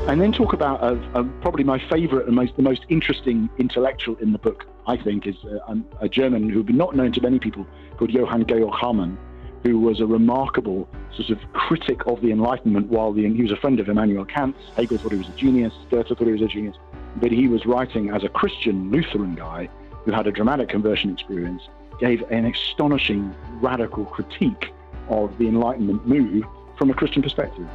And then talk about probably my favorite and the most interesting intellectual in the book, I think, is a German who would be not known to many people called Johann Georg Hamann, who was a remarkable sort of critic of the Enlightenment he was a friend of Immanuel Kant. Hegel thought he was a genius, Goethe thought he was a genius, but he was writing as a Christian Lutheran guy who had a dramatic conversion experience, gave an astonishing radical critique of the Enlightenment move from a Christian perspective.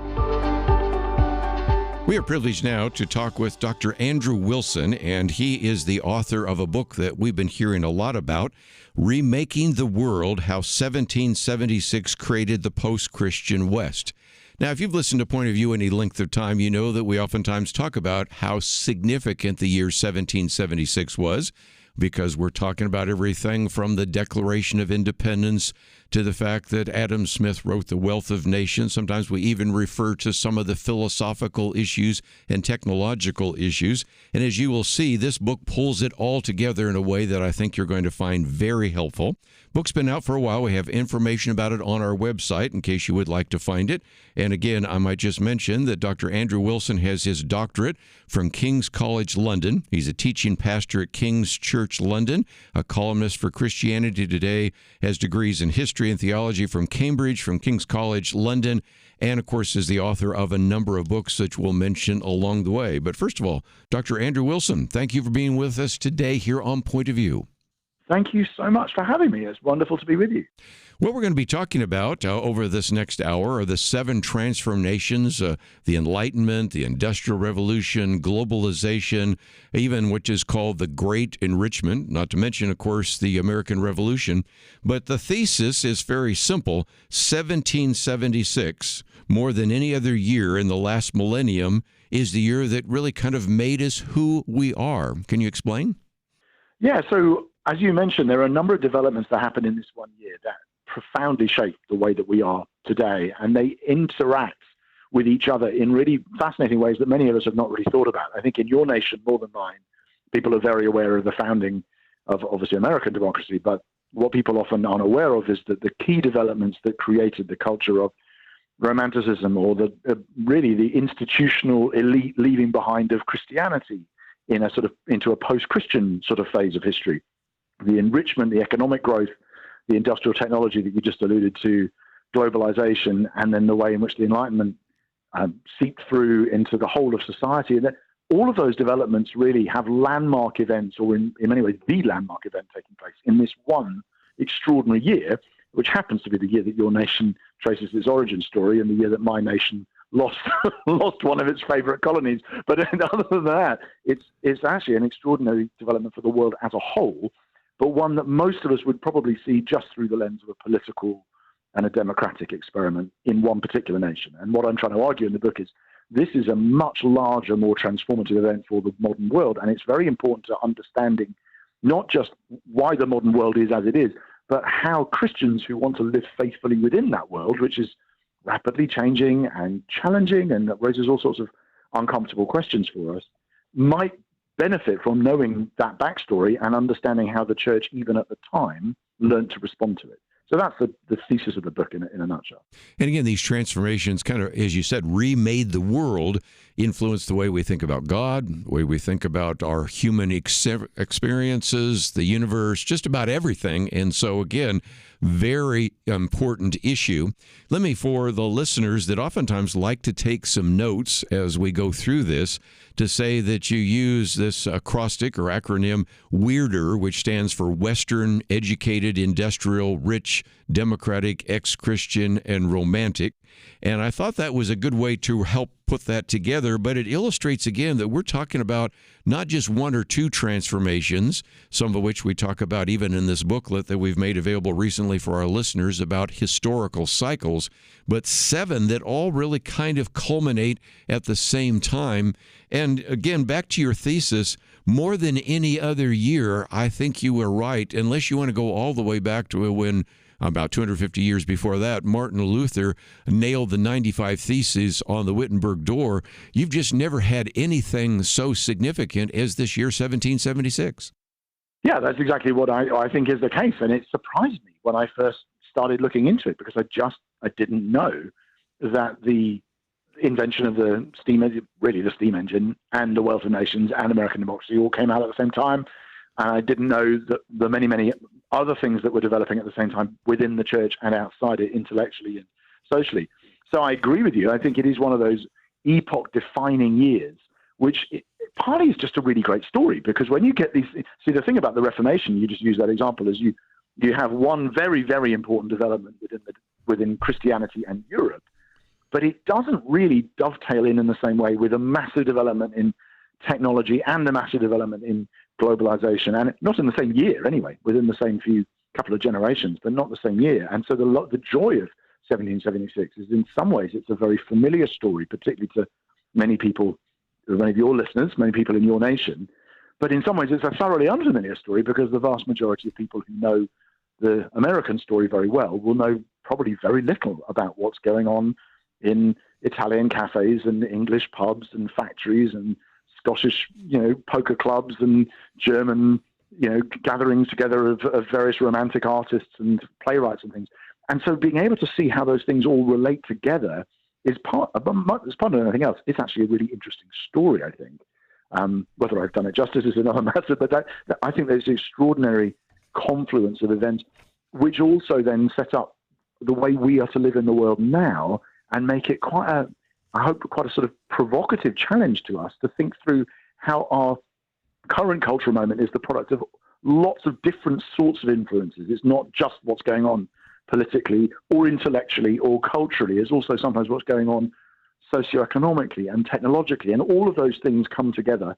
We are privileged now to talk with Dr. Andrew Wilson, and he is the author of a book that we've been hearing a lot about, Remaking the World, How 1776 Created the Post-Christian West. Now, if you've listened to Point of View any length of time, you know that we oftentimes talk about how significant the year 1776 was, because we're talking about everything from the Declaration of Independence to the fact that Adam Smith wrote The Wealth of Nations. Sometimes we even refer to some of the philosophical issues and technological issues. And as you will see, this book pulls it all together in a way that I think you're going to find very helpful. Book's been out for a while. We have information about it on our website in case you would like to find it. And again, I might just mention that Dr. Andrew Wilson has his doctorate from King's College London. He's a teaching pastor at King's Church London, a columnist for Christianity Today, has degrees in history and theology from Cambridge, from King's College London, and of course is the author of a number of books that we'll mention along the way. But first of all, Dr. Andrew Wilson, thank you for being with us today here on Point of View. Thank you so much for having me. It's wonderful to be with you. What we're going to be talking about over this next hour are the 7 transformations, the Enlightenment, the Industrial Revolution, globalization, even which is called the Great Enrichment, not to mention, of course, the American Revolution. But the thesis is very simple. 1776, more than any other year in the last millennium, is the year that really kind of made us who we are. Can you explain? Yeah, so as you mentioned, there are a number of developments that happened in this one year that profoundly shaped the way that we are today, and they interact with each other in really fascinating ways that many of us have not really thought about. I think in your nation, more than mine, people are very aware of the founding of, obviously, American democracy, but what people often aren't aware of is that the key developments that created the culture of Romanticism, or really the institutional elite leaving behind of Christianity into a post-Christian sort of phase of history, the enrichment, the economic growth, the industrial technology that you just alluded to, globalization, and then the way in which the Enlightenment seeped through into the whole of society. And that all of those developments really have landmark events, or in many ways the landmark event taking place in this one extraordinary year, which happens to be the year that your nation traces its origin story and the year that my nation lost one of its favorite colonies. But other than that, it's actually an extraordinary development for the world as a whole, but one that most of us would probably see just through the lens of a political and a democratic experiment in one particular nation. And what I'm trying to argue in the book is this is a much larger, more transformative event for the modern world, and it's very important to understanding not just why the modern world is as it is, but how Christians who want to live faithfully within that world, which is rapidly changing and challenging and that raises all sorts of uncomfortable questions for us, might benefit from knowing that backstory and understanding how the church, even at the time, learned to respond to it. So that's the thesis of the book in a nutshell. And again, these transformations kind of, as you said, remade the world, influenced the way we think about God, the way we think about our human experiences, the universe, just about everything. And so, again, very important issue. Let me, for the listeners that oftentimes like to take some notes as we go through this, to say that you use this acrostic or acronym WEIRDER, which stands for Western, Educated, Industrial, Rich, Democratic, Ex-Christian, and Romantic. And I thought that was a good way to help put that together, but it illustrates again that we're talking about not just one or two transformations, some of which we talk about even in this booklet that we've made available recently for our listeners about historical cycles, but 7 that all really kind of culminate at the same time. And again, back to your thesis, more than any other year, I think you were right, unless you want to go all the way back to when about 250 years before that, Martin Luther nailed the 95 Theses on the Wittenberg door. You've just never had anything so significant as this year, 1776. Yeah, that's exactly what I think is the case. And it surprised me when I first started looking into it, because I didn't know that invention of the steam engine, really the steam engine, and the Wealth of Nations and American democracy all came out at the same time. And I didn't know that the many, many other things that were developing at the same time within the church and outside it, intellectually and socially. So I agree with you. I think it is one of those epoch-defining years, which partly is just a really great story, because when you get these... See, the thing about the Reformation, you just use that example, is you have one very, very important development within Christianity and Europe, but it doesn't really dovetail in the same way with a massive development in technology and a massive development in globalization, and not in the same year anyway, within the same couple of generations, but not the same year. And so the joy of 1776 is, in some ways, it's a very familiar story, particularly to many people, many of your listeners, many people in your nation. But in some ways, it's a thoroughly unfamiliar story, because the vast majority of people who know the American story very well will know probably very little about what's going on in Italian cafes and English pubs and factories and Scottish, poker clubs and German, gatherings together of various romantic artists and playwrights and things. And so being able to see how those things all relate together is part of anything else. It's actually a really interesting story, I think. Whether I've done it justice is another matter, but I think there's an extraordinary confluence of events, which also then set up the way we are to live in the world now, and make it quite a sort of provocative challenge to us to think through how our current cultural moment is the product of lots of different sorts of influences. It's not just what's going on politically or intellectually or culturally. It's also sometimes what's going on socioeconomically and technologically, and all of those things come together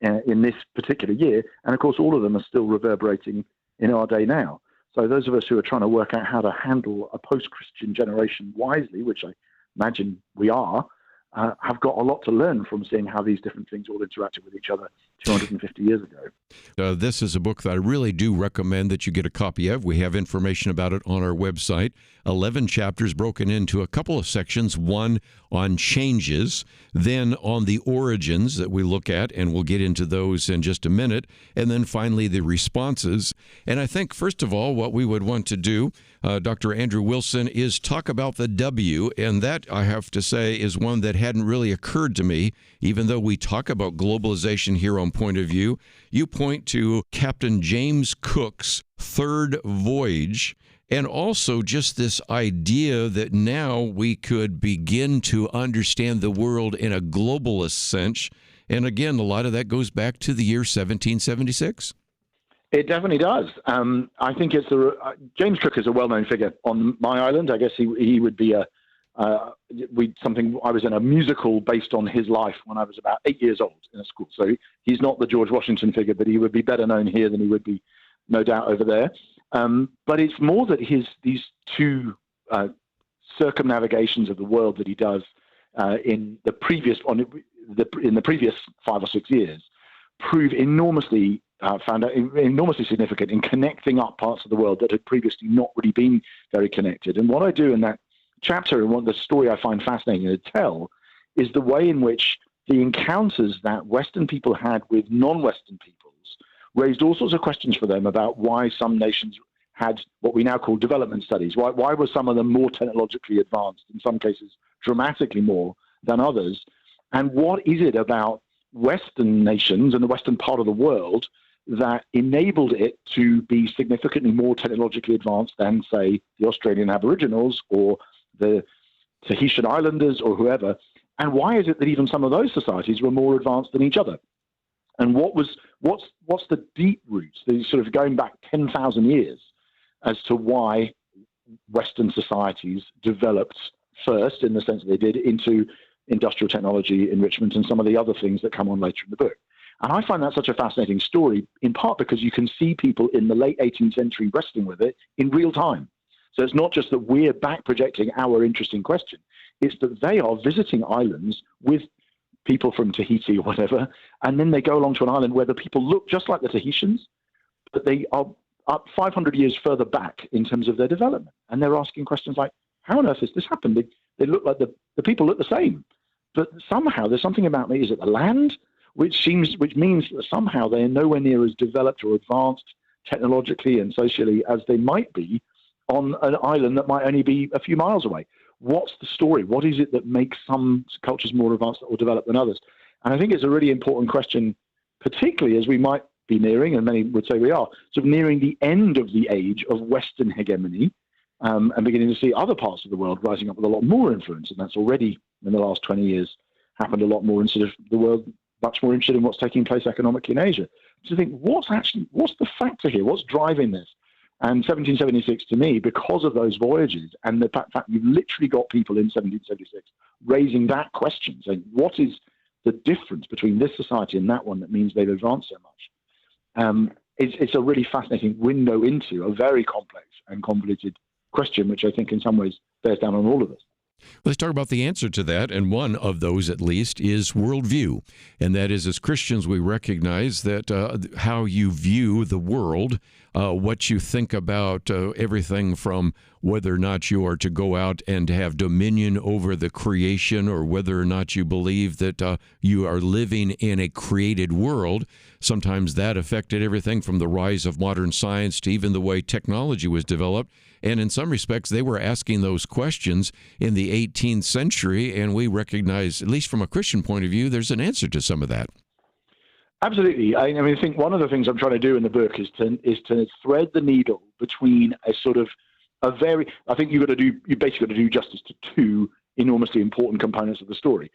in this particular year. And of course, all of them are still reverberating in our day now. So those of us who are trying to work out how to handle a post-Christian generation wisely, which I imagine we are, have got a lot to learn from seeing how these different things all interacted with each other 250 years ago. This is a book that I really do recommend that you get a copy of. We have information about it on our website. 11 chapters broken into a couple of sections, one on changes, then on the origins that we look at, and we'll get into those in just a minute, and then finally the responses. And I think, first of all, what we would want to do, Dr. Andrew Wilson, is talk about the W, and that, I have to say, is one that hadn't really occurred to me, even though we talk about globalization here on Point of View. You point to Captain James Cook's third voyage, and also just this idea that now we could begin to understand the world in a globalist sense. And again, a lot of that goes back to the year 1776. It definitely does. I think James Cook is a well-known figure on my island. I guess he would be I was in a musical based on his life when I was about 8 years old in a school. So he's not the George Washington figure, but he would be better known here than he would be, no doubt, over there. But it's more that these two circumnavigations of the world that he does in the previous 5 or 6 years prove enormously significant in connecting up parts of the world that had previously not really been very connected. And what I do in that chapter, and the story I find fascinating to tell, is the way in which the encounters that Western people had with non-Western peoples raised all sorts of questions for them about why some nations had what we now call development studies. Why were some of them more technologically advanced, in some cases dramatically more than others? And what is it about Western nations and the Western part of the world that enabled it to be significantly more technologically advanced than, say, the Australian Aboriginals or the Tahitian Islanders or whoever? And why is it that even some of those societies were more advanced than each other? And what's the deep roots, the sort of going back 10,000 years, as to why Western societies developed first, in the sense that they did, into industrial technology, enrichment, and some of the other things that come on later in the book? And I find that such a fascinating story, in part because you can see people in the late 18th century wrestling with it in real time. So it's not just that we're back projecting our interesting question, it's that they are visiting islands with people from Tahiti or whatever, and then they go along to an island where the people look just like the Tahitians, but they are up 500 years further back in terms of their development. And they're asking questions like, how on earth has this happened? They look like the people look the same, but somehow there's something about me. Is it the land? Which means that somehow they are nowhere near as developed or advanced technologically and socially as they might be on an island that might only be a few miles away. what's the story? What is it that makes some cultures more advanced or developed than others? And I think it's a really important question, particularly as we might be nearing, and many would say we are, sort of nearing the end of the age of Western hegemony, and beginning to see other parts of the world rising up with a lot more influence. And that's already, in the last 20 years, happened a lot more instead of the world much more interested in what's taking place economically in Asia. So I think, what's the factor here? What's driving this? And 1776, to me, because of those voyages and the fact you've literally got people in 1776 raising that question, saying, what is the difference between this society and that one that means they've advanced so much? It's a really fascinating window into a very complex and convoluted question, which I think in some ways bears down on all of us. Let's talk about the answer to that, and one of those, at least, is worldview. And that is, as Christians, we recognize that how you view the world, what you think about everything from whether or not you are to go out and have dominion over the creation, or whether or not you believe that you are living in a created world. Sometimes that affected everything from the rise of modern science to even the way technology was developed. And in some respects, they were asking those questions in the 18th century, and we recognize, at least from a Christian point of view, there's an answer to some of that. Absolutely. I mean, I think one of the things I'm trying to do in the book is to thread the needle between I think you basically got to do justice to two enormously important components of the story.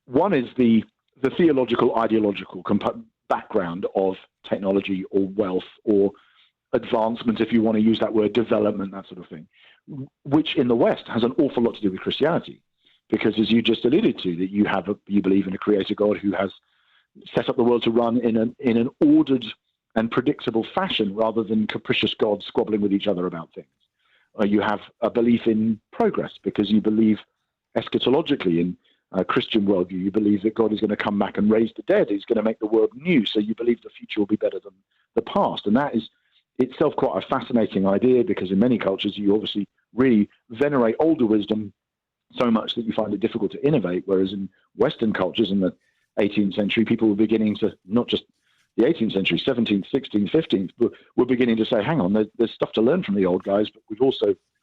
One is the theological, ideological background of technology or wealth or advancement, if you want to use that word, development, that sort of thing, which in the West has an awful lot to do with Christianity, because as you just alluded to, that you believe in a creator God who has set up the world to run in an ordered and predictable fashion rather than capricious gods squabbling with each other about things. You have a belief in progress because you believe eschatologically in a Christian worldview. You believe that God is going to come back and raise the dead. He's going to make the world new. So you believe the future will be better than the past. And that is itself quite a fascinating idea, because in many cultures you obviously really venerate older wisdom so much that you find it difficult to innovate, whereas in Western cultures in the 18th century, people were beginning to, not just the 18th century, 17th, 16th, 15th, were beginning to say, hang on, there's stuff to learn from the old guys, but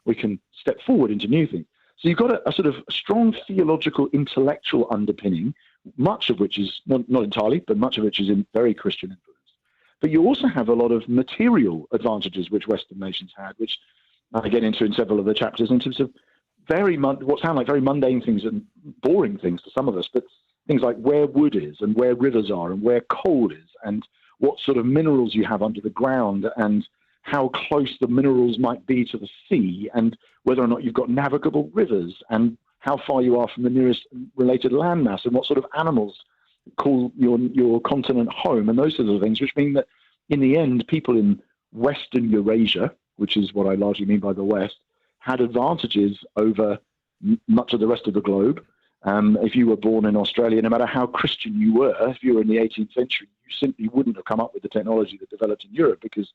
we can step forward into new things. So you've got a sort of strong theological, intellectual underpinning, much of which is, not entirely, but much of which is in very Christian influence. But you also have a lot of material advantages which Western nations had, which I get into in several of the chapters, in terms of what sound like very mundane things and boring things to some of us, but things like where wood is and where rivers are and where coal is and what sort of minerals you have under the ground and how close the minerals might be to the sea and whether or not you've got navigable rivers and how far you are from the nearest related landmass and what sort of animals call your continent home and those sorts of things, which mean that in the end, people in Western Eurasia, which is what I largely mean by the West, had advantages over much of the rest of the globe. If you were born in Australia, no matter how Christian you were, if you were in the 18th century, you simply wouldn't have come up with the technology that developed in Europe because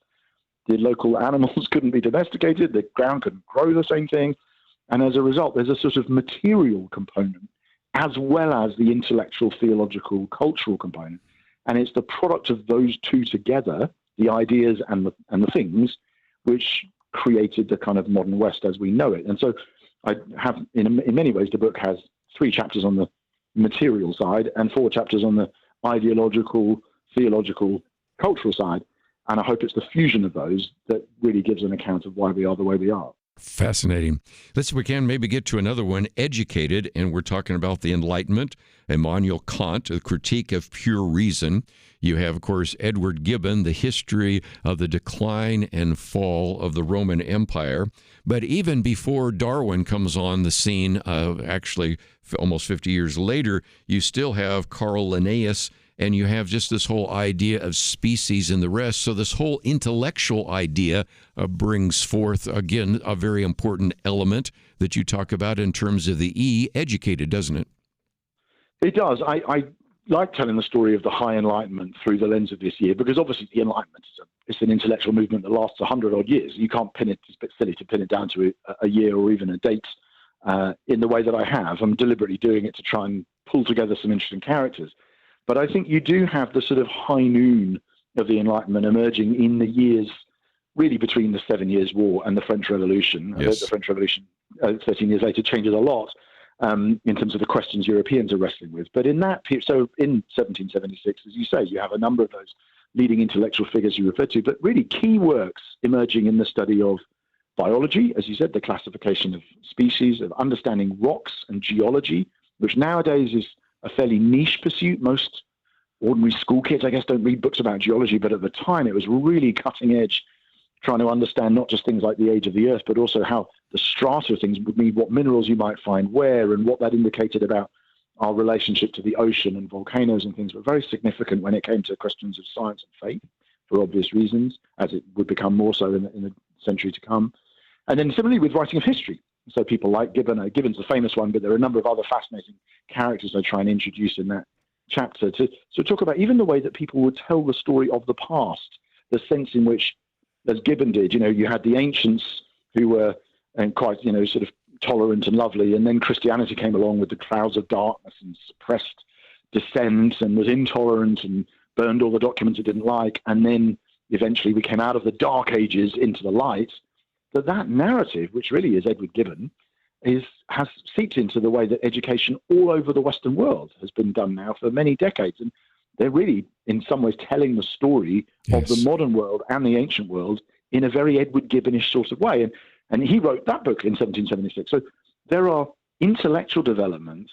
the local animals couldn't be domesticated, the ground couldn't grow the same thing. And as a result, there's a sort of material component as well as the intellectual, theological, cultural component. And it's the product of those two together, the ideas and the things, which created the kind of modern West as we know it. And so I have, in many ways, the book has 3 chapters on the material side and 4 chapters on the ideological, theological, cultural side. And I hope it's the fusion of those that really gives an account of why we are the way we are. Fascinating. Let's, we can maybe get to another one, Educated, and we're talking about the Enlightenment, Immanuel Kant, a critique of pure reason. You have, of course, Edward Gibbon, the history of the decline and fall of the Roman Empire. But even before Darwin comes on the scene, actually almost 50 years later, you still have Carl Linnaeus, and you have just this whole idea of species and the rest. So this whole intellectual idea brings forth, again, a very important element that you talk about in terms of the E, educated, doesn't it? It does. I like telling the story of the High Enlightenment through the lens of this year, because obviously the Enlightenment is an intellectual movement that lasts 100-odd years. You can't pin it, it's a bit silly to pin it down to a year or even a date in the way that I have. I'm deliberately doing it to try and pull together some interesting characters. But I think you do have the sort of high noon of the Enlightenment emerging in the years really between the 7 Years' War and the French Revolution. Yes. The French Revolution, 13 years later, changes a lot in terms of the questions Europeans are wrestling with. But in that period, so in 1776, as you say, you have a number of those leading intellectual figures you referred to, but really key works emerging in the study of biology, as you said, the classification of species, of understanding rocks and geology, which nowadays is a fairly niche pursuit. Most ordinary school kids, I guess, don't read books about geology, but at the time it was really cutting edge, trying to understand not just things like the age of the Earth, but also how the strata of things would mean, what minerals you might find where, and what that indicated about our relationship to the ocean and volcanoes and things were very significant when it came to questions of science and faith, for obvious reasons, as it would become more so in the century to come. And then similarly with writing of history. So people like Gibbon, Gibbon's the famous one, but there are a number of other fascinating characters I try and introduce in that chapter to talk about even the way that people would tell the story of the past, the sense in which, as Gibbon did, you had the ancients who were quite, sort of tolerant and lovely, and then Christianity came along with the clouds of darkness and suppressed dissent and was intolerant and burned all the documents it didn't like, and then eventually we came out of the dark ages into the light. That narrative, which really is Edward Gibbon, has seeped into the way that education all over the Western world has been done now for many decades. And they're really, in some ways, telling the story of the modern world and the ancient world in a very Edward Gibbonish sort of way. And he wrote that book in 1776. So there are intellectual developments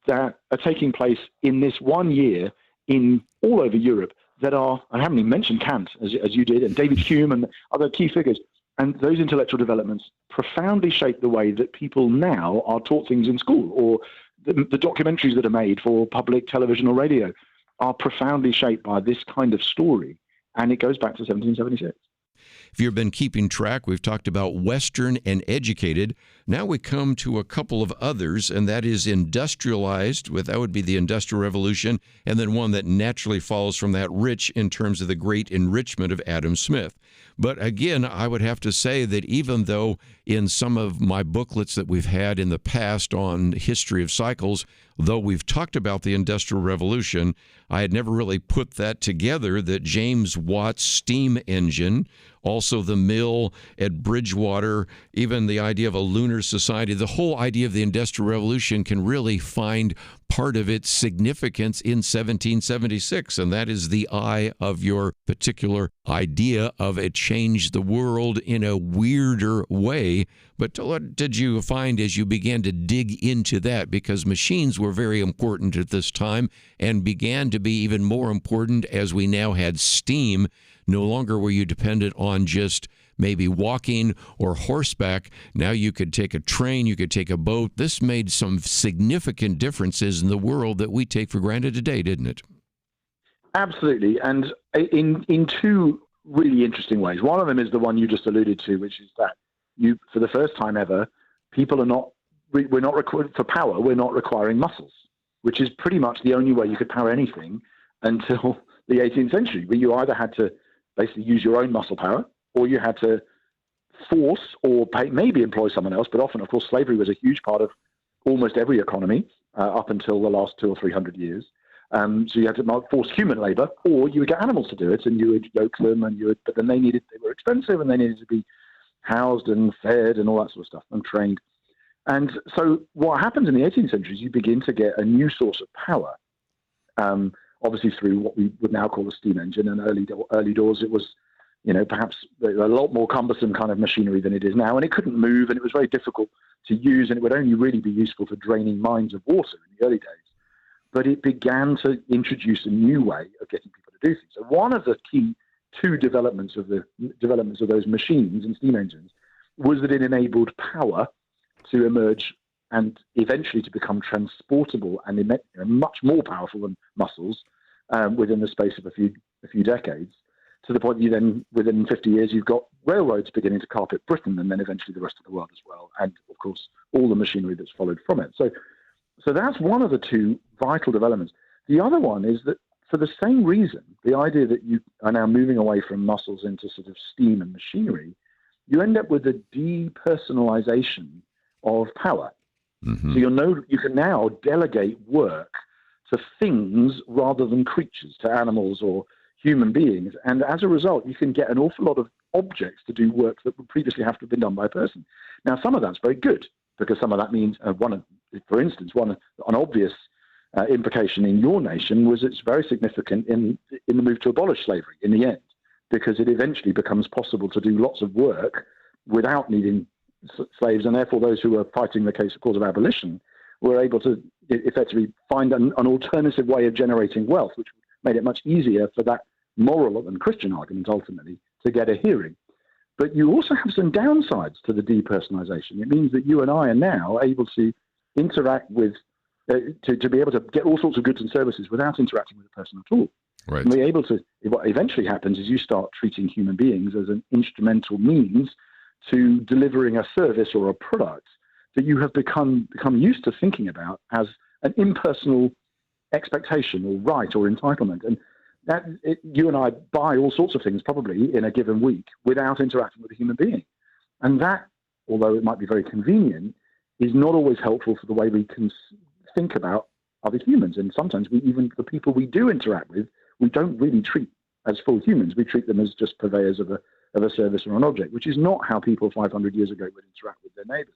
that are taking place in this 1 year in all over Europe that are, I haven't even mentioned Kant, as you did, and David Hume and other key figures. And those intellectual developments profoundly shape the way that people now are taught things in school, or the documentaries that are made for public television or radio are profoundly shaped by this kind of story. And it goes back to 1776. If you've been keeping track, we've talked about Western and educated. Now we come to a couple of others, and that is industrialized. That would be the Industrial Revolution, and then one that naturally follows from that, rich, in terms of the great enrichment of Adam Smith. But again, I would have to say that even though in some of my booklets that we've had in the past on history of cycles, though we've talked about the Industrial Revolution, I had never really put that together, that James Watt's steam engine, also the mill at Bridgewater, even the idea of a lunar society, the whole idea of the Industrial Revolution can really find part of its significance in 1776, and that is the eye of your particular idea of it changed the world in a weirder way. But what did you find as you began to dig into that? Because machines were very important at this time and began to be even more important as we now had steam. No longer were you dependent on just maybe walking or horseback. Now you could take a train, you could take a boat. This made some significant differences in the world that we take for granted today, didn't it? Absolutely. And in two really interesting ways. One of them is the one you just alluded to, which is that for the first time ever, we're not required for power, we're not requiring muscles, which is pretty much the only way you could power anything until the 18th century, where you either had to basically use your own muscle power, or you had to force or maybe employ someone else. But often, of course, slavery was a huge part of almost every economy up until the last 200 or 300 years. So you had to force human labor, or you would get animals to do it, and you would yoke them, but then they were expensive, and they needed to be housed and fed and all that sort of stuff, and trained. And so what happens in the 18th century is you begin to get a new source of power, obviously through what we would now call the steam engine. And early doors, it was, perhaps a lot more cumbersome kind of machinery than it is now, and it couldn't move, and it was very difficult to use, and it would only really be useful for draining mines of water in the early days. But it began to introduce a new way of getting people to do things. So one of the key two developments of those machines and steam engines was that it enabled power to emerge and eventually to become transportable and much more powerful than muscles within the space of a few decades, to the point that you then, within 50 years, you've got railroads beginning to carpet Britain, and then eventually the rest of the world as well, and of course all the machinery that's followed from it. So that's one of the two vital developments. The other one is that for the same reason, the idea that you are now moving away from muscles into sort of steam and machinery, you end up with a depersonalization of power. Mm-hmm. So you can now delegate work to things rather than creatures, to animals or human beings. And as a result, you can get an awful lot of objects to do work that would previously have to have been done by a person. Now, some of that's very good, because some of that means, for instance, an obvious implication in your nation was it's very significant in the move to abolish slavery in the end, because it eventually becomes possible to do lots of work without needing slaves, and therefore those who were fighting the cause of abolition were able to effectively find an alternative way of generating wealth, which made it much easier for that moral and Christian argument ultimately to get a hearing. But you also have some downsides to the depersonalization. It means that you and I are now able to interact with, to be able to get all sorts of goods and services without interacting with a person at all. Right. And we're able to, what eventually happens is you start treating human beings as an instrumental means to delivering a service or a product that you have become used to thinking about as an impersonal expectation or right or entitlement. And you and I buy all sorts of things probably in a given week without interacting with a human being. And that, although it might be very convenient, is not always helpful for the way we can think about other humans. And sometimes even the people we do interact with, we don't really treat as full humans. We treat them as just purveyors of a service or an object, which is not how people 500 years ago would interact with their neighbors.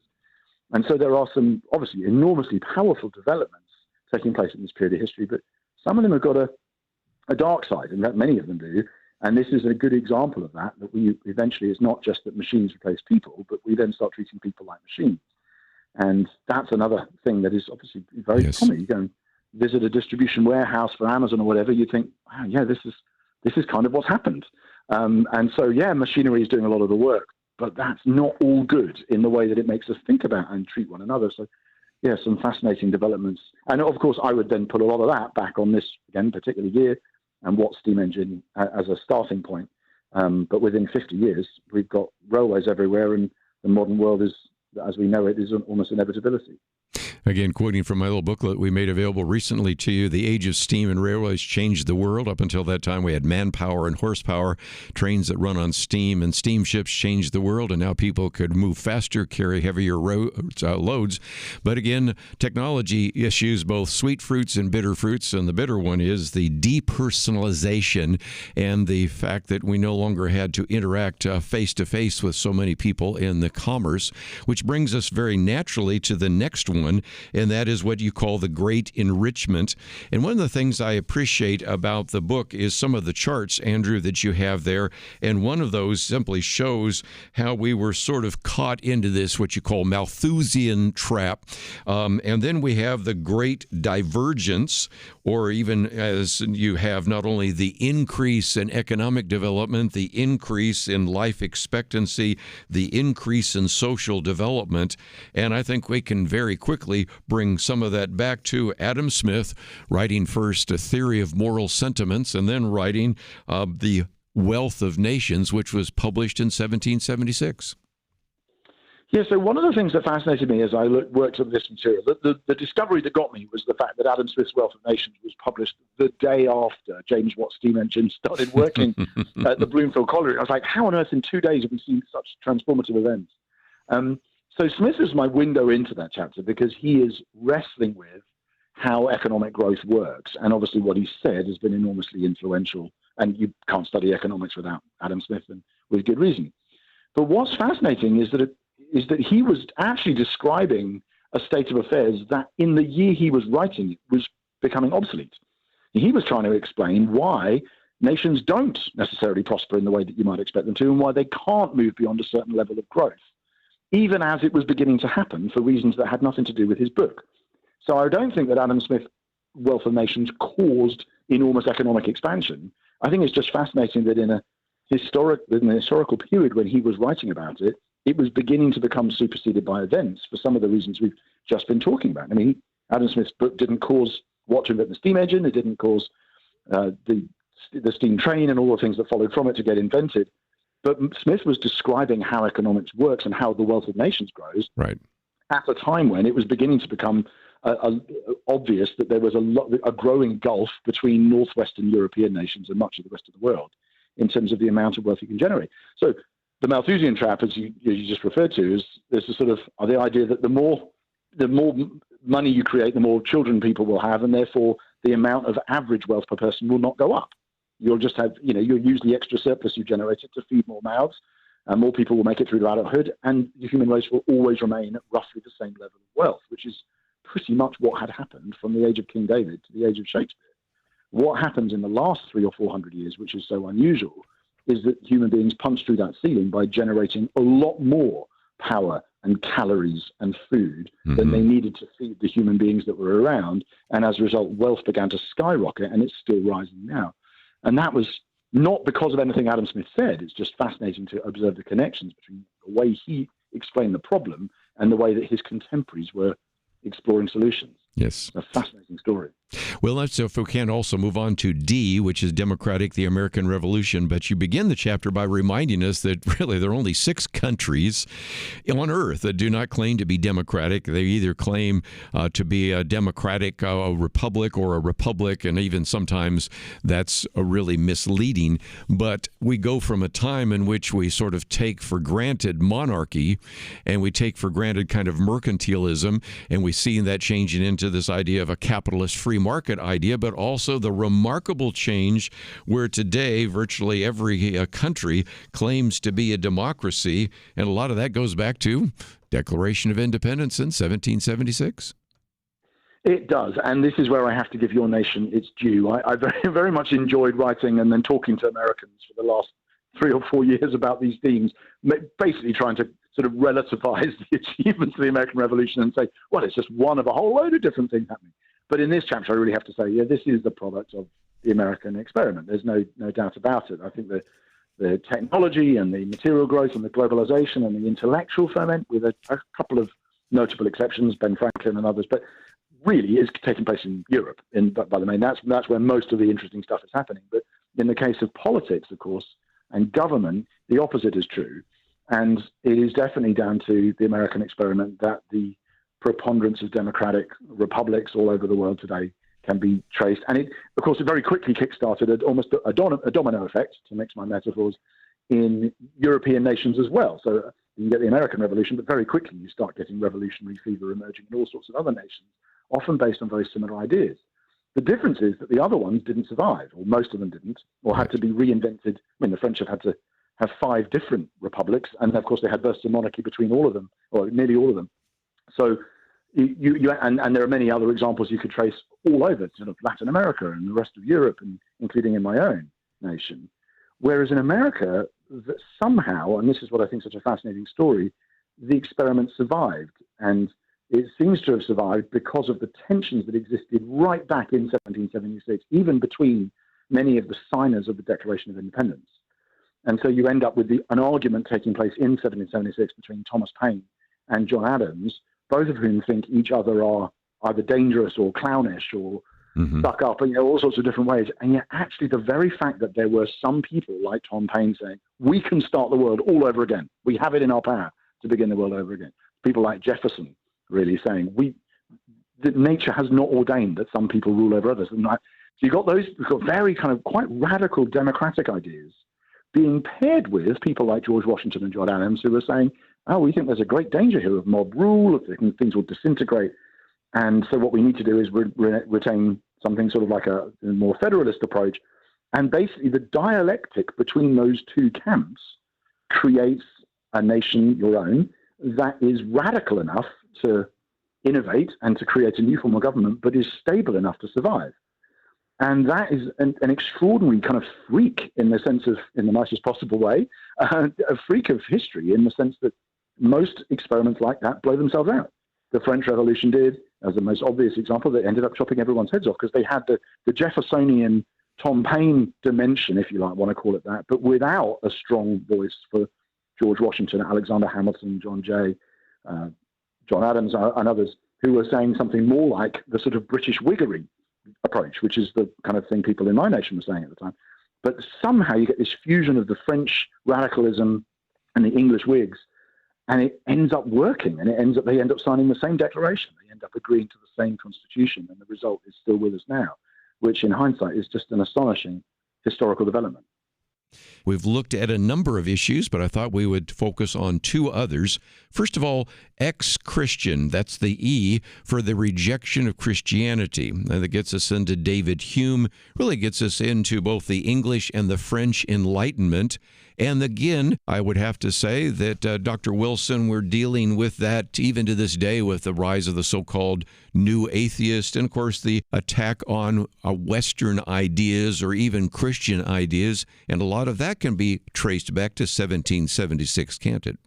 And so there are some obviously enormously powerful developments taking place in this period of history, but some of them have got a dark side, and that many of them do. And this is a good example of that we eventually, it's not just that machines replace people, but we then start treating people like machines. And that's another thing that is obviously very common. You go and visit a distribution warehouse for Amazon or whatever, you think, wow, yeah, this is kind of what's happened. And so, yeah, machinery is doing a lot of the work, but that's not all good in the way that it makes us think about and treat one another. So, yeah, some fascinating developments. And of course, I would then put a lot of that back on this, again, particular year and Watt's steam engine as a starting point. But within 50 years, we've got railways everywhere, and the modern world is, as we know it, is almost inevitability. Again, quoting from my little booklet we made available recently to you, the age of steam and railways changed the world. Up until that time, we had manpower and horsepower, trains that run on steam, and steamships changed the world, and now people could move faster, carry heavier loads. But again, technology issues both sweet fruits and bitter fruits, and the bitter one is the depersonalization and the fact that we no longer had to interact face-to-face with so many people in the commerce, which brings us very naturally to the next one, and that is what you call the Great Enrichment. And one of the things I appreciate about the book is some of the charts, Andrew, that you have there. And one of those simply shows how we were sort of caught into this, what you call Malthusian trap. And then we have the Great Divergence, or even as you have not only the increase in economic development, the increase in life expectancy, the increase in social development. And I think we can very quickly bring some of that back to Adam Smith, writing first A Theory of Moral Sentiments and then writing The Wealth of Nations, which was published in 1776. Yeah, so one of the things that fascinated me as I worked on this material, the discovery that got me was the fact that Adam Smith's Wealth of Nations was published the day after James Watt's steam engine started working at the Bloomfield Colliery. I was like, how on earth in 2 days have we seen such transformative events? So Smith is my window into that chapter because he is wrestling with how economic growth works. And obviously what he said has been enormously influential. And you can't study economics without Adam Smith, and with good reason. But what's fascinating is that he was actually describing a state of affairs that in the year he was writing it was becoming obsolete. He was trying to explain why nations don't necessarily prosper in the way that you might expect them to, and why they can't move beyond a certain level of growth, even as it was beginning to happen for reasons that had nothing to do with his book. So I don't think that Adam Smith's Wealth of Nations caused enormous economic expansion. I think it's just fascinating that in a historical period when he was writing about it, it was beginning to become superseded by events for some of the reasons we've just been talking about. I mean, Adam Smith's book didn't cause Watt to invent the steam engine. It didn't cause the steam train and all the things that followed from it to get invented. But Smith was describing how economics works and how the wealth of nations grows at a time when it was beginning to become obvious that there was a growing gulf between northwestern European nations and much of the rest of the world in terms of the amount of wealth you can generate. So the Malthusian trap, as you just referred to, is there's a sort of the idea that the more money you create, the more children people will have, and therefore the amount of average wealth per person will not go up. You'll just have, you'll use the extra surplus you generated to feed more mouths, and more people will make it through to adulthood, and the human race will always remain at roughly the same level of wealth, which is pretty much what had happened from the age of King David to the age of Shakespeare. What happens in the last 300 or 400 years, which is so unusual, is that human beings punch through that ceiling by generating a lot more power and calories and food than they needed to feed the human beings that were around. And as a result, wealth began to skyrocket, and it's still rising now. And that was not because of anything Adam Smith said. It's just fascinating to observe the connections between the way he explained the problem and the way that his contemporaries were exploring solutions. Yes. It's a fascinating story. Well, let's, if we can, also move on to D, which is Democratic, the American Revolution. But you begin the chapter by reminding us that really there are only 6 countries on Earth that do not claim to be democratic. They either claim to be a democratic republic or a republic, and even sometimes that's really misleading. But we go from a time in which we sort of take for granted monarchy, and we take for granted kind of mercantilism, and we see that changing into this idea of a capitalist free market idea, but also the remarkable change where today virtually every country claims to be a democracy, and a lot of that goes back to Declaration of Independence in 1776. It does, and this is where I have to give your nation its due. I very, very much enjoyed writing and then talking to Americans for the last 3 or 4 years about these themes, basically trying to sort of relativize the achievements of the American Revolution and say, well, it's just one of a whole load of different things happening. But in this chapter, I really have to say, yeah, this is the product of the American experiment. There's no doubt about it. I think the technology and the material growth and the globalization and the intellectual ferment, with a couple of notable exceptions, Ben Franklin and others, but really is taking place in Europe. By the main, that's where most of the interesting stuff is happening. But in the case of politics, of course, and government, the opposite is true. And it is definitely down to the American experiment that the preponderance of democratic republics all over the world today can be traced. And it, of course, it very quickly kickstarted almost a domino effect, to mix my metaphors, in European nations as well. So you get the American Revolution, but very quickly you start getting revolutionary fever emerging in all sorts of other nations, often based on very similar ideas. The difference is that the other ones didn't survive, or most of them didn't, or had to be reinvented. I mean, the French have had to have 5 different republics, and of course they had bursts of monarchy between all of them, or nearly all of them. So and there are many other examples you could trace all over sort of Latin America and the rest of Europe, and including in my own nation. Whereas in America, that somehow, and this is what I think is such a fascinating story, the experiment survived. And it seems to have survived because of the tensions that existed right back in 1776, even between many of the signers of the Declaration of Independence. And so you end up with an argument taking place in 1776 between Thomas Paine and John Adams, both of whom think each other are either dangerous or clownish or stuck up, and all sorts of different ways. And yet actually the very fact that there were some people like Tom Paine saying, we can start the world all over again. We have it in our power to begin the world over again. People like Jefferson really saying, that nature has not ordained that some people rule over others. And so you've got very kind of quite radical democratic ideas being paired with people like George Washington and John Adams, who were saying, oh, we think there's a great danger here of mob rule, things will disintegrate. And so what we need to do is retain something sort of like a more federalist approach. And basically the dialectic between those two camps creates a nation, your own, that is radical enough to innovate and to create a new form of government, but is stable enough to survive. And that is an extraordinary kind of freak in the sense of, in the nicest possible way, a freak of history in the sense that most experiments like that blow themselves out. The French Revolution did, as the most obvious example, they ended up chopping everyone's heads off because they had the Jeffersonian Tom Paine dimension, if you like, want to call it that, but without a strong voice for George Washington, Alexander Hamilton, John Jay, John Adams, and others, who were saying something more like the sort of British Whiggery approach, which is the kind of thing people in my nation were saying at the time. But somehow you get this fusion of the French radicalism and the English Whigs, and it ends up working, and they end up signing the same declaration. They end up agreeing to the same constitution, and the result is still with us now, which in hindsight is just an astonishing historical development. We've looked at a number of issues, but I thought we would focus on two others. First of all, ex-Christian. That's the E for the rejection of Christianity. And that gets us into David Hume, really gets us into both the English and the French Enlightenment. And again, I would have to say that, Dr. Wilson, we're dealing with that even to this day with the rise of the so-called new atheist and, of course, the attack on Western ideas or even Christian ideas. And a lot of that can be traced back to 1776, can't it?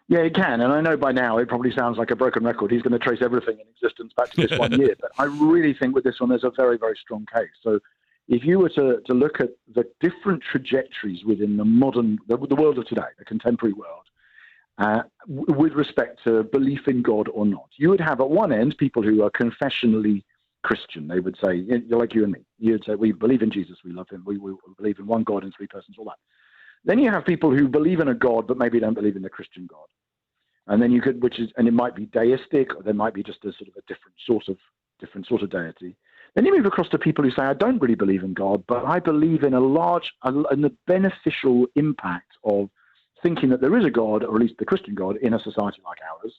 Yeah, it can. And I know by now it probably sounds like a broken record. He's going to trace everything in existence back to this 1 year. But I really think with this one, there's a very, very strong case. So if you were to look at the different trajectories within the world of today, the contemporary world, with respect to belief in God or not, you would have at one end people who are confessionally Christian. They would say, like you and me, you'd say, we believe in Jesus, we love him, we believe in one God in three persons, all that. Then you have people who believe in a God, but maybe don't believe in the Christian God. And then you could, and it might be deistic, or there might be just a sort of a different sort of deity. Then you move across to people who say, I don't really believe in God, but I believe in in the beneficial impact of thinking that there is a God, or at least the Christian God, in a society like ours.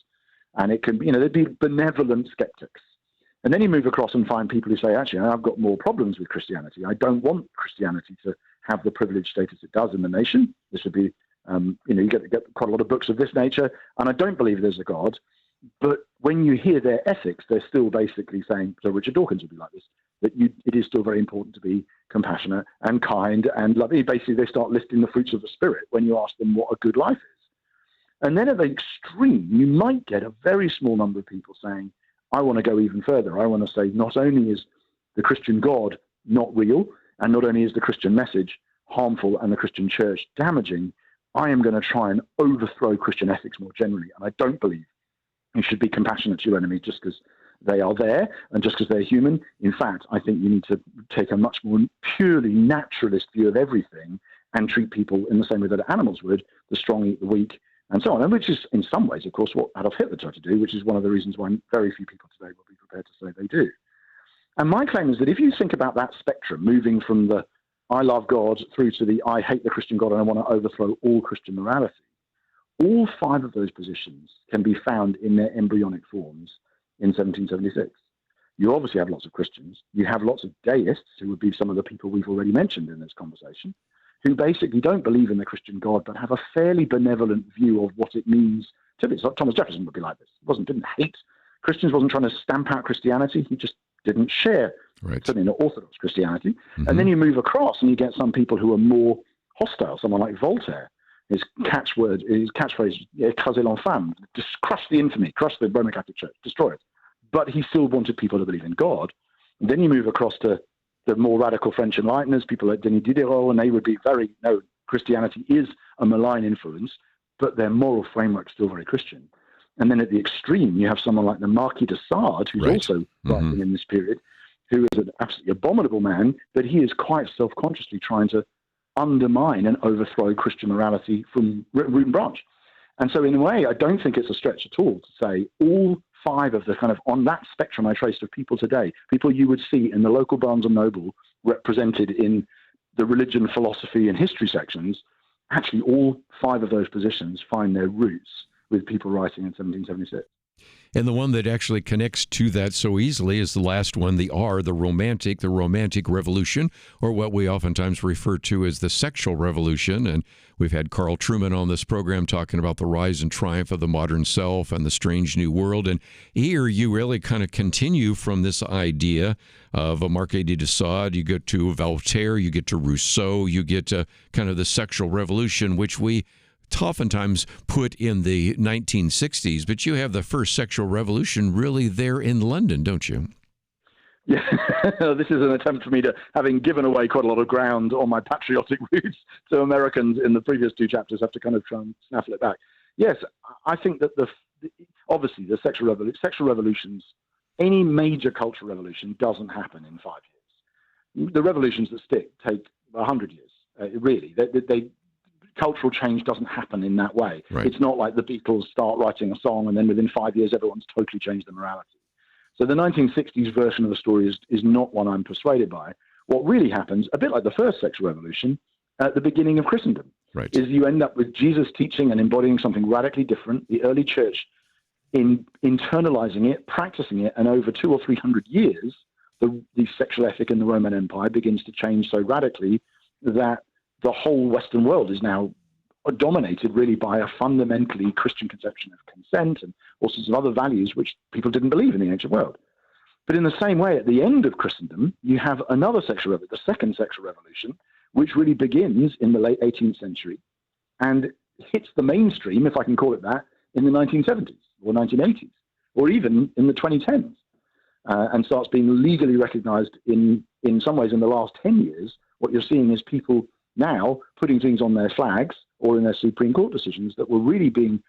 And it can be, there'd be benevolent skeptics. And then you move across and find people who say, actually, I've got more problems with Christianity. I don't want Christianity to have the privileged status it does in the nation. This would be, you get quite a lot of books of this nature. And I don't believe there's a God. But when you hear their ethics, they're still basically saying, so Richard Dawkins would be like this, that it is still very important to be compassionate and kind and loving. Basically, they start listing the fruits of the Spirit when you ask them what a good life is. And then at the extreme, you might get a very small number of people saying, I want to go even further. I want to say not only is the Christian God not real, and not only is the Christian message harmful and the Christian church damaging, I am going to try and overthrow Christian ethics more generally. And I don't believe you should be compassionate to your enemy just because they are there and just because they're human. In fact, I think you need to take a much more purely naturalist view of everything and treat people in the same way that animals would, the strong eat the weak, and so on. And which is, in some ways, of course, what Adolf Hitler tried to do, which is one of the reasons why very few people today will be prepared to say they do. And my claim is that if you think about that spectrum, moving from the I love God through to the I hate the Christian God and I want to overthrow all Christian morality, all five of those positions can be found in their embryonic forms in 1776. You obviously have lots of Christians. You have lots of deists, who would be some of the people we've already mentioned in this conversation, who basically don't believe in the Christian God, but have a fairly benevolent view of what it means to be. So Thomas Jefferson would be like this. Didn't hate Christians, wasn't trying to stamp out Christianity. He just didn't share, certainly not Orthodox Christianity. Mm-hmm. And then you move across and you get some people who are more hostile, someone like Voltaire. His catchphrase, écraser l'enfant, just crush the infamy, crush the Roman Catholic Church, destroy it. But he still wanted people to believe in God. And then you move across to the more radical French Enlighteners, people like Denis Diderot, and they would be no, Christianity is a malign influence, but their moral framework is still very Christian. And then at the extreme, you have someone like the Marquis de Sade, who's also writing in this period, who is an absolutely abominable man, but he is quite self-consciously trying to undermine and overthrow Christian morality from root and branch. And so in a way, I don't think it's a stretch at all to say all five of the kind of on that spectrum I traced of people today, people you would see in the local Barnes and Noble represented in the religion, philosophy, and history sections, actually all five of those positions find their roots with people writing in 1776. And the one that actually connects to that so easily is the last one, the R, the romantic revolution, or what we oftentimes refer to as the sexual revolution. And we've had Carl Trueman on this program talking about the rise and triumph of the modern self and the strange new world. And here you really kind of continue from this idea of a Marquis de Sade. You get to Voltaire, you get to Rousseau, you get to kind of the sexual revolution, which we oftentimes put in the 1960s, but you have the first sexual revolution really there in London, don't you? Yeah, this is an attempt for me to, having given away quite a lot of ground on my patriotic roots to Americans in the previous two chapters, have to kind of try and snaffle it back. Yes, I think that obviously the sexual revolutions, any major cultural revolution doesn't happen in 5 years. The revolutions that stick take 100 years, really. Cultural change doesn't happen in that way. Right. It's not like the Beatles start writing a song and then within 5 years everyone's totally changed their morality. So the 1960s version of the story is not one I'm persuaded by. What really happens, a bit like the first sexual revolution, at the beginning of Christendom. Right. Is you end up with Jesus teaching and embodying something radically different, the early church in internalizing it, practicing it, and over 200 or 300 years, the sexual ethic in the Roman Empire begins to change so radically that the whole Western world is now dominated really by a fundamentally Christian conception of consent and all sorts of other values which people didn't believe in the ancient world. But in the same way, at the end of Christendom, you have another sexual revolution, the second sexual revolution, which really begins in the late 18th century and hits the mainstream, if I can call it that, in the 1970s or 1980s, or even in the 2010s, and starts being legally recognized in some ways in the last 10 years. What you're seeing is people now putting things on their flags or in their Supreme Court decisions that were really being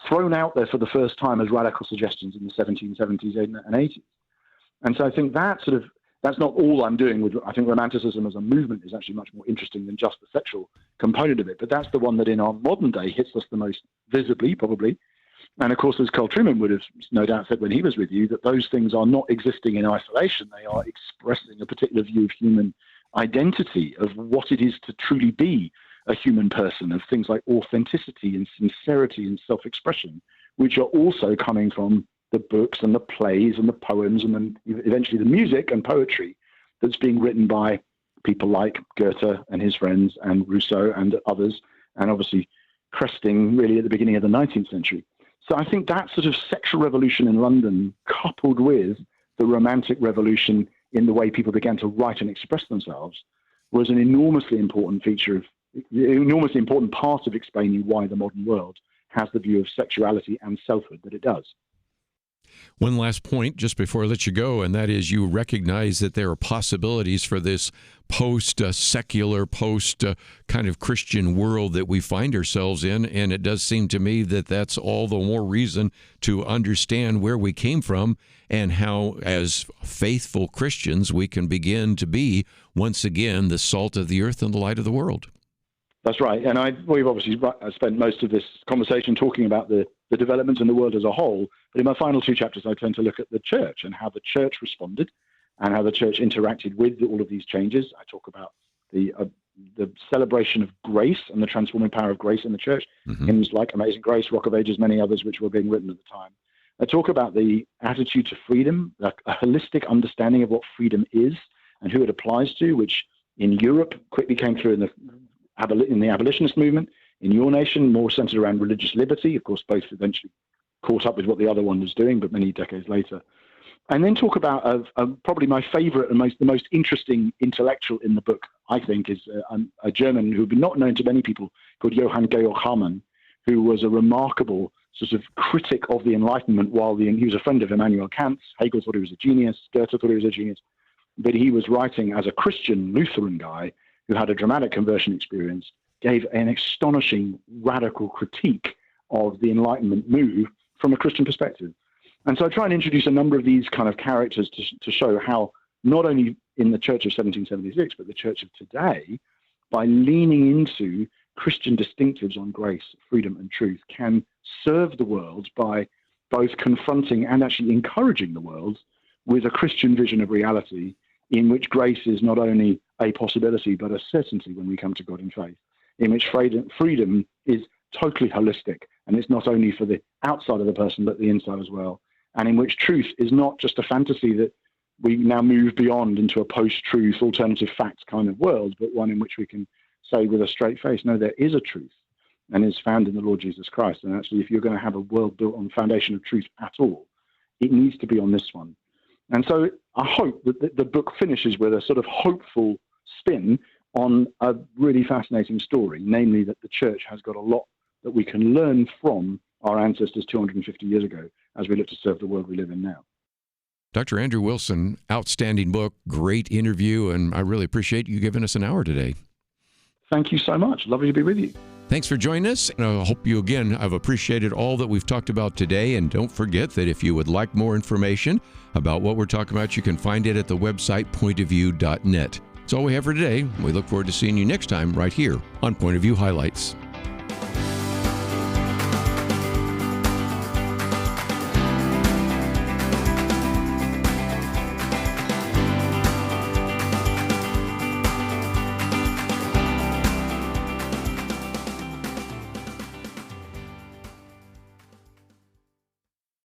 thrown out there for the first time as radical suggestions in the 1770s and 80s. And so I think that's not all I'm doing with, I think Romanticism as a movement is actually much more interesting than just the sexual component of it. But that's the one that in our modern day hits us the most visibly, probably. And of course, as Carl Trueman would have no doubt said when he was with you, that those things are not existing in isolation. They are expressing a particular view of human identity, of what it is to truly be a human person, of things like authenticity and sincerity and self-expression, which are also coming from the books and the plays and the poems and then eventually the music and poetry that's being written by people like Goethe and his friends and Rousseau and others, and obviously cresting really at the beginning of the 19th century. So I think that sort of sexual revolution in London, coupled with the Romantic revolution in the way people began to write and express themselves, was an enormously important enormously important part of explaining why the modern world has the view of sexuality and selfhood that it does. One last point just before I let you go, and that is you recognize that there are possibilities for this post-secular, kind of Christian world that we find ourselves in, and it does seem to me that that's all the more reason to understand where we came from and how, as faithful Christians, we can begin to be, once again, the salt of the earth and the light of the world. That's right. And we've obviously spent most of this conversation talking about the developments in the world as a whole. But in my final two chapters, I tend to look at the church and how the church responded and how the church interacted with all of these changes. I talk about the celebration of grace and the transforming power of grace in the church. Hymns like Amazing Grace, Rock of Ages, many others which were being written at the time. I talk about the attitude to freedom, a holistic understanding of what freedom is and who it applies to, which in Europe quickly came through in the abolitionist movement. In your nation, more centered around religious liberty. Of course, both eventually caught up with what the other one was doing, but many decades later. And then talk about probably my favorite and the most interesting intellectual in the book, I think, is a German who had been not known to many people called Johann Georg Hamann, who was a remarkable sort of critic of the Enlightenment he was a friend of Immanuel Kant. Hegel thought he was a genius. Goethe thought he was a genius. But he was writing as a Christian Lutheran guy who had a dramatic conversion experience, gave an astonishing radical critique of the Enlightenment move from a Christian perspective. And so I try and introduce a number of these kind of characters to show how not only in the Church of 1776, but the Church of today, by leaning into Christian distinctives on grace, freedom, and truth, can serve the world by both confronting and actually encouraging the world with a Christian vision of reality in which grace is not only a possibility, but a certainty when we come to God in faith, in which freedom is totally holistic, and it's not only for the outside of the person, but the inside as well, and in which truth is not just a fantasy that we now move beyond into a post-truth, alternative facts kind of world, but one in which we can say with a straight face, no, there is a truth, and is found in the Lord Jesus Christ. And actually, if you're going to have a world built on the foundation of truth at all, it needs to be on this one. And so I hope that the book finishes with a sort of hopeful spin on a really fascinating story, namely that the church has got a lot that we can learn from our ancestors 250 years ago as we look to serve the world we live in now. Dr. Andrew Wilson, outstanding book, great interview, and I really appreciate you giving us an hour today. Thank you so much. Lovely to be with you. Thanks for joining us. And I hope you again have appreciated all that we've talked about today. And don't forget that if you would like more information about what we're talking about, you can find it at the website pointofview.net. That's all we have for today. We look forward to seeing you next time right here on Point of View Highlights.